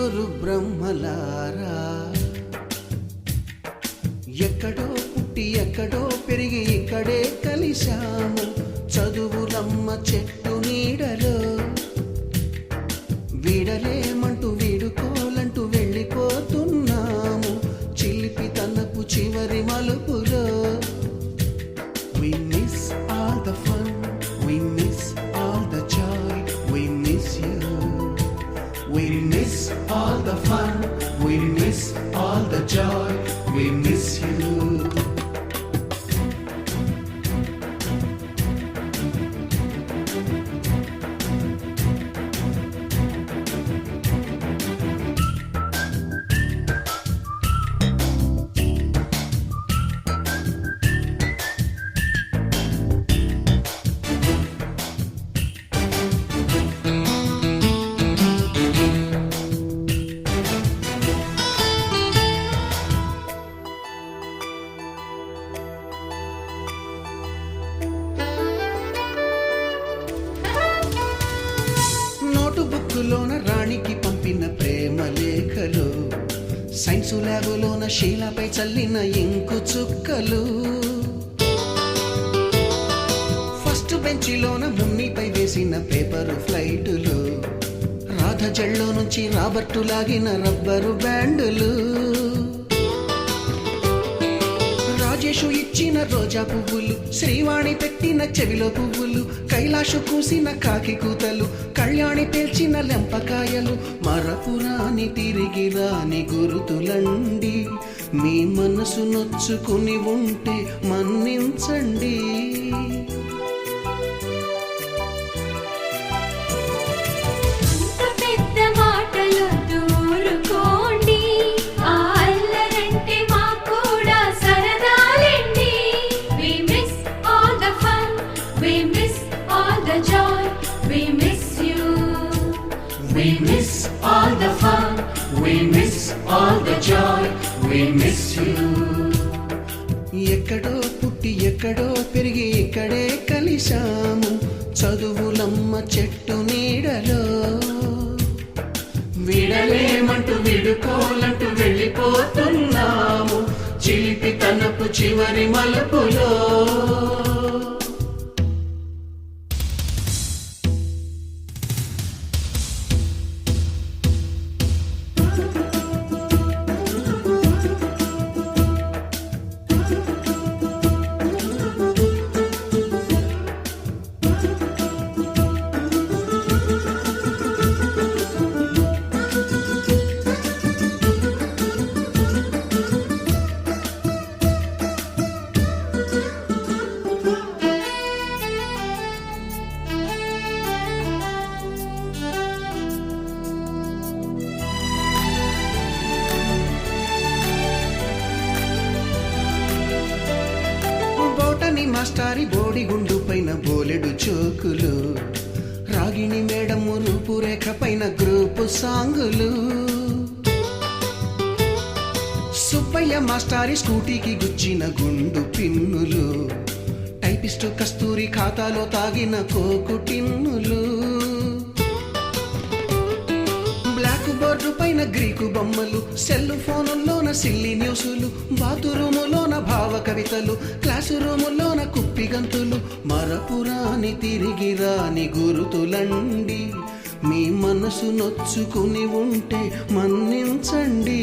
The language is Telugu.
ముగ్గురు బ్రహ్మలారా ఎక్కడో పుట్టి ఎక్కడో పెరిగి ఇక్కడే కలిశాము చదువులమ్మ చెట్టు నీడలో వీడలేమంటూ వీడుకోలంటూ వెళ్ళిపోతున్నాము చిలిపి తనపు చివరి మలుపులో We miss all the fun, we miss all the joy, we miss you. We miss all the fun, we miss all the joy, we miss you. బుక్కులోన రాణికి పంపిన ప్రేమ లేఖలు సైన్సు ల్యాబులోన శీలపై చల్లిన ఇంకు చుక్కలు ఫస్ట్ బెంచిలోన మున్నిపై వేసిన పేపరు ఫ్లైటులు రాధ జల్లో నుంచి రాబర్టు లాగిన రబ్బరు బ్యాండులు రాజేషు ఇచ్చిన రోజా పువ్వులు శ్రీవాణి పెట్టిన చెవిలో పువ్వులు కైలాషు కూసిన కాకి కూతలు కళ్యాణి పేల్చిన లెంపకాయలు మరపురాని తిరిగి రాని గురుతులండి మీ మనసు నొచ్చుకుని ఉంటే మన్నించండి We miss all the fun, we miss all the joy, we miss you. ఎక్కడో పుట్టి ఎక్కడో పెరిగి ఇక్కడే కలిశాము చదువులమ్మ చెట్టు నీడలో విడలేమంటూ విడుకోలంటూ వెళ్ళిపోతున్నాము చిలిపి తనపు చివరి మలుపులో మాస్టారి బోడిగుండు పైన బోలెడు చోకులు రాగిణి మేడము రూపురేఖ పైన గ్రూపు సాంగులు సుబ్బయ్య మాస్టారి స్కూటీకి గుచ్చిన గుండు పిన్నులు టైపిస్టు కస్తూరి ఖాతాలో తాగిన కోకు టిన్నులు బ్లాక్ బోర్డు పైన గ్రీకు బొమ్మలు సెల్ ఫోనుల్లోన సిల్లి న్యూసులు బాతురూములోన భావ కవితలు క్లాసు రూములోన కుప్పిగంతులు మరపురాని తిరిగి రాని గురుతులండి మీ మనసు నొచ్చుకుని ఉంటే మన్నించండి